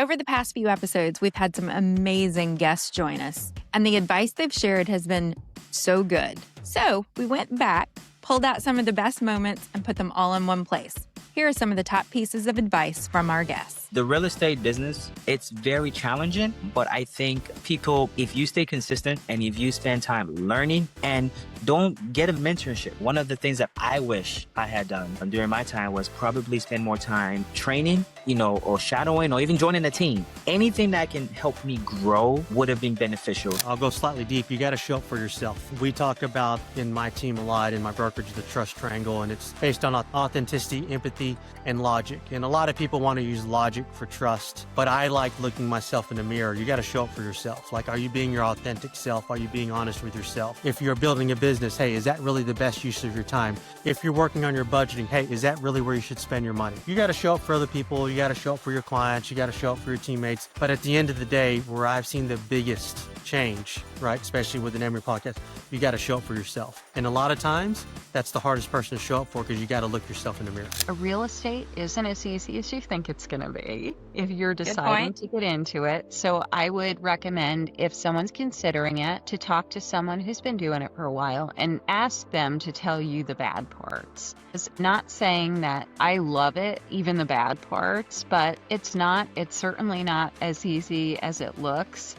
Over the past few episodes, we've had some amazing guests join us, and the advice they've shared has been so good. So we went back, pulled out some of the best moments, and put them all in one place. Here are some of the top pieces of advice from our guests. The real estate business, it's very challenging, but I think people, if you stay consistent and if you spend time learning and don't get a mentorship, one of the things that I wish I had done during my time was probably spend more time training, or shadowing or even joining a team. Anything that can help me grow would have been beneficial. I'll go slightly deep. You got to show up for yourself. We talk about in my team a lot, in my brokerage, the trust triangle, and it's based on authenticity, empathy, and logic. And a lot of people want to use logic for trust, but I like looking myself in the mirror. You got to show up for yourself. Like, are you being your authentic self? Are you being honest with yourself? If you're building a business, hey, is that really the best use of your time? If you're working on your budgeting, hey, is that really where you should spend your money? You got to show up for other people. You got to show up for your clients. You got to show up for your teammates. But at the end of the day, where I've seen the biggest change, right, especially with an Emory podcast, you got to show up for yourself. And a lot of times, that's the hardest person to show up for because you got to look yourself in the mirror. Real estate isn't as easy as you think it's going to be if you're deciding to get into it. So I would recommend, if someone's considering it, to talk to someone who's been doing it for a while and ask them to tell you the bad parts. It's not saying that I love it, even the bad parts, but it's certainly not as easy as it looks.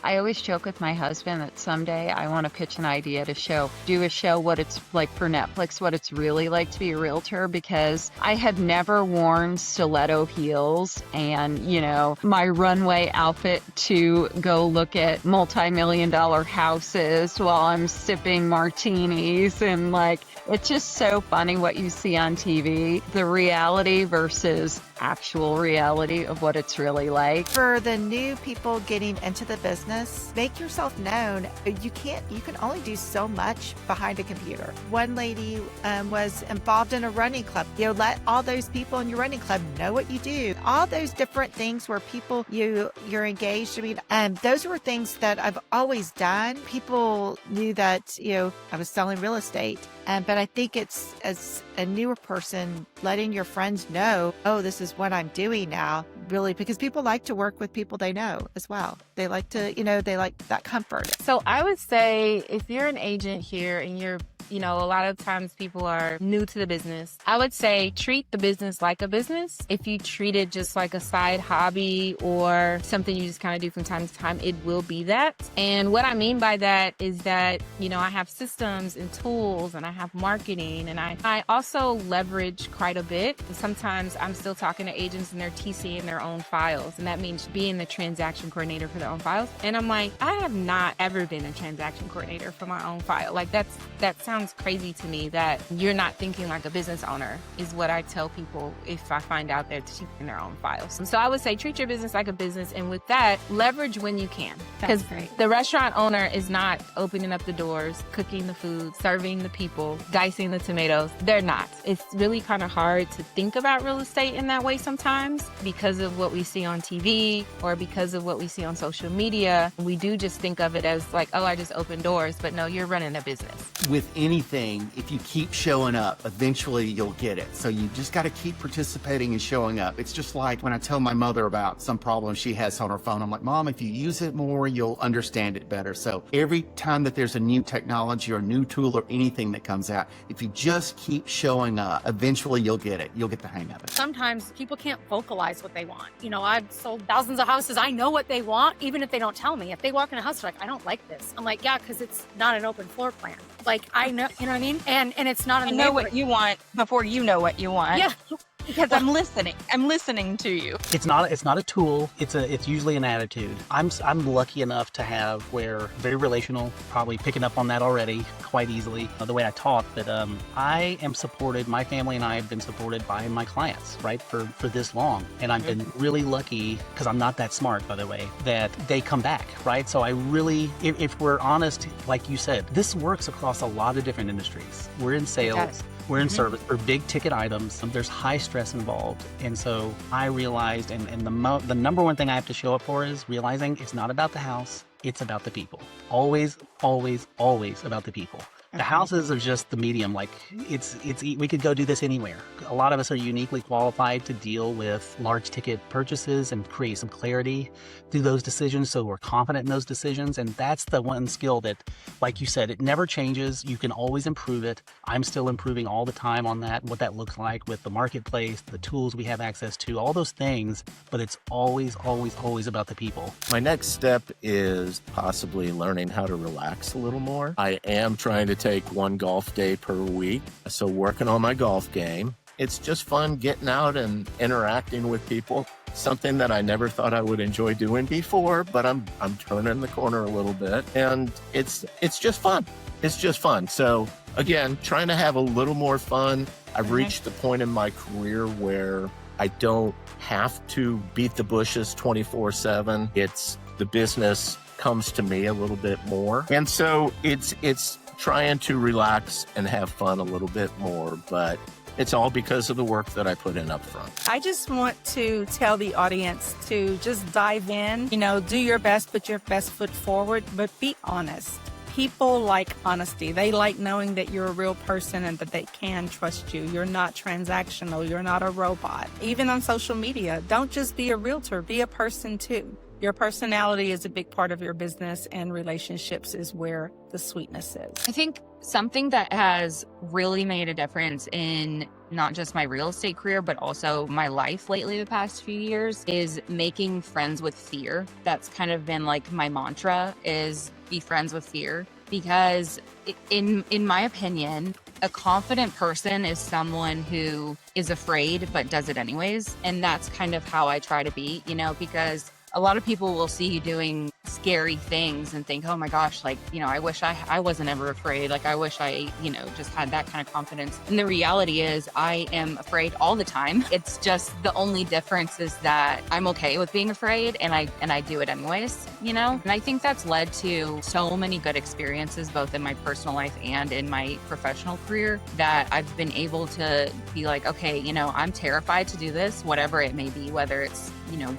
I always joke with my husband that someday I want to pitch an idea to do a show what it's like for Netflix, what it's really like to be a realtor, because I had never worn stiletto heels and, my runway outfit to go look at multi-million-dollar houses while I'm sipping martinis. And it's just so funny what you see on TV, the reality versus actual reality of what it's really like. For the new people getting into the business, make yourself known. You can only do so much behind a computer. One lady was involved in a running club. Let all those people in your running club know what you do. All those different things where people you're engaged. Those were things that I've always done. People knew that I was selling real estate. But I think it's, as a newer person, letting your friends know, oh, this is what I'm doing now, really, because people like to work with people they know as well. They like to, they like that comfort. So I would say if you're an agent here and you're, a lot of times people are new to the business, I would say treat the business like a business. If you treat it just like a side hobby or something you just kind of do from time to time, it will be that. And what I mean by that is that, I have systems and tools and I have marketing, and I also leverage quite a bit. Sometimes I'm still talking to agents and they're TCing their own files, and that means being the transaction coordinator for their own files. And I'm like, I have not ever been a transaction coordinator for my own file. That sounds crazy to me that you're not thinking like a business owner, is what I tell people if I find out they're TCing their own files. And so I would say treat your business like a business, and with that, leverage when you can. Because the restaurant owner is not opening up the doors, cooking the food, serving the people, dicing the tomatoes. They're not. It's really kind of hard to think about real estate in that way sometimes because of what we see on TV or because of what we see on social media. We do just think of it as like, oh, I just opened doors, but no, you're running a business. With anything, if you keep showing up, eventually you'll get it. So you just got to keep participating and showing up. It's just like when I tell my mother about some problem she has on her phone, I'm like, Mom, if you use it more, you'll understand it better. So every time that there's a new technology or a new tool or anything that comes out, if you just keep showing up, eventually you'll get it. You'll get the hang of it. Sometimes people can't vocalize what they want. I've sold thousands of houses. I know what they want, even if they don't tell me. If they walk in a house, they're like, I don't like this. I'm like, yeah, because it's not an open floor plan. I know, you know what I mean? And it's not I know what you want before you know what you want. Yeah. Because I'm listening. I'm listening to you. It's not a tool. It's usually an attitude. I'm lucky enough to have where very relational, probably picking up on that already quite easily, the way I talk, that I am supported, my family and I have been supported by my clients, right, for this long. And I've been really lucky, because I'm not that smart, by the way, that they come back, right? So I really, if we're honest, like you said, this works across a lot of different industries. We're in sales. We're in service for big ticket items. There's high stress involved. And so I realized, and the number one thing I have to show up for is realizing it's not about the house, it's about the people. Always, always, always about the people. The houses are just the medium. Like we could go do this anywhere. A lot of us are uniquely qualified to deal with large ticket purchases and create some clarity through those decisions. So we're confident in those decisions. And that's the one skill that, like you said, it never changes. You can always improve it. I'm still improving all the time on that, what that looks like with the marketplace, the tools we have access to, all those things. But it's always, always, always about the people. My next step is possibly learning how to relax a little more. I am trying to take one golf day per week, so working on my golf game. It's just fun getting out and interacting with people. Something that I never thought I would enjoy doing before, but I'm turning the corner a little bit, and it's just fun. It's just fun. So again, trying to have a little more fun. I've reached the point in my career where I don't have to beat the bushes 24/7. It's the business comes to me a little bit more. And so it's trying to relax and have fun a little bit more, but it's all because of the work that I put in up front. I just want to tell the audience to just dive in, do your best, put your best foot forward, but be honest. People like honesty. They like knowing that you're a real person and that they can trust you. You're not transactional. You're not a robot. Even on social media, don't just be a realtor, be a person too. Your personality is a big part of your business, and relationships is where the sweetness is. I think something that has really made a difference in not just my real estate career, but also my life lately the past few years is making friends with fear. That's kind of been like my mantra, is be friends with fear. Because in my opinion, a confident person is someone who is afraid but does it anyways. And that's kind of how I try to be, because a lot of people will see you doing scary things and think, oh my gosh, I wish I wasn't ever afraid. Like, I wish I, just had that kind of confidence. And the reality is I am afraid all the time. It's just the only difference is that I'm okay with being afraid and I do it anyways, And I think that's led to so many good experiences, both in my personal life and in my professional career, that I've been able to be like, okay, I'm terrified to do this, whatever it may be, whether it's,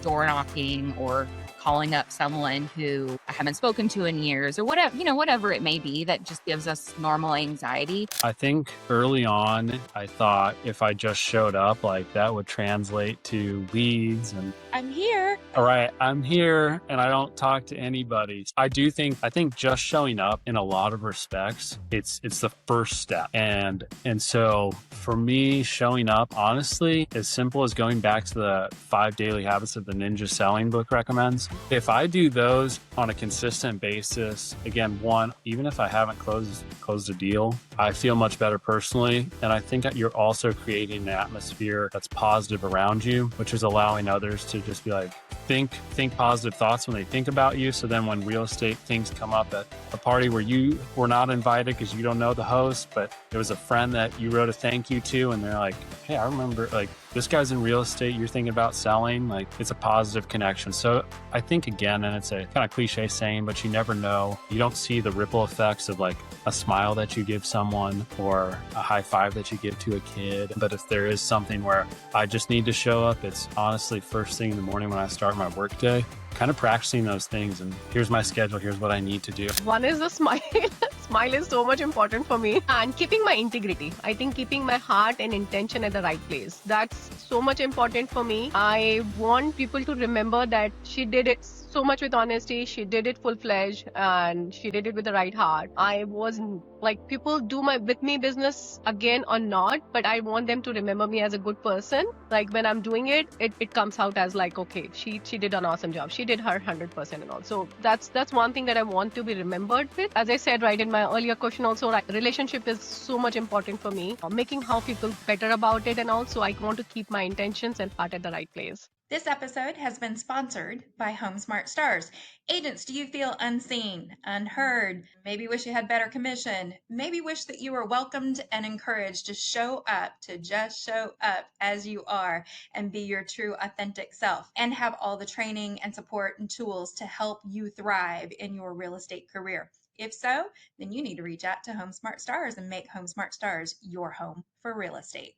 door knocking or calling up someone who I haven't spoken to in years or whatever it may be that just gives us normal anxiety. I think early on, I thought if I just showed up, that would translate to leads and I'm here. All right, I'm here and I don't talk to anybody. I think just showing up in a lot of respects, it's the first step. And so for me, showing up, honestly, as simple as going back to the 5 daily habits that the Ninja Selling book recommends. If I do those on a consistent basis, again, one, even if I haven't closed a deal, I feel much better personally. And I think that you're also creating an atmosphere that's positive around you, which is allowing others to just be like, think positive thoughts when they think about you. So then when real estate things come up at a party where you were not invited because you don't know the host, but there was a friend that you wrote a thank you to, and they're like, hey, I remember, this guy's in real estate, you're thinking about selling, it's a positive connection. So I think, again, and it's a kind of cliche saying, but you never know. You don't see the ripple effects of a smile that you give someone or a high five that you give to a kid. But if there is something where I just need to show up, it's honestly first thing in the morning when I start my workday, kind of practicing those things. And here's my schedule, here's what I need to do. One is the smile. Smile is so much important for me, and keeping my integrity. I think keeping my heart and intention at the right place. That's so much important for me. I want people to remember that she did it so much with honesty. She did it full-fledged and she did it with the right heart. I wasn't people do with me business again or not, but I want them to remember me as a good person. When I'm doing it, it comes out as okay, she did an awesome job. She did her 100% and all. So that's one thing that I want to be remembered with. As I said right in my earlier question also, relationship is so much important for me. Making how people better about it, and also I want to keep my intentions and heart at the right place. This episode has been sponsored by Home Smart Stars. Agents, do you feel unseen, unheard? Maybe wish you had better commission? Maybe wish that you were welcomed and encouraged to just show up as you are and be your true authentic self and have all the training and support and tools to help you thrive in your real estate career? If so, then you need to reach out to Home Smart Stars and make Home Smart Stars your home for real estate.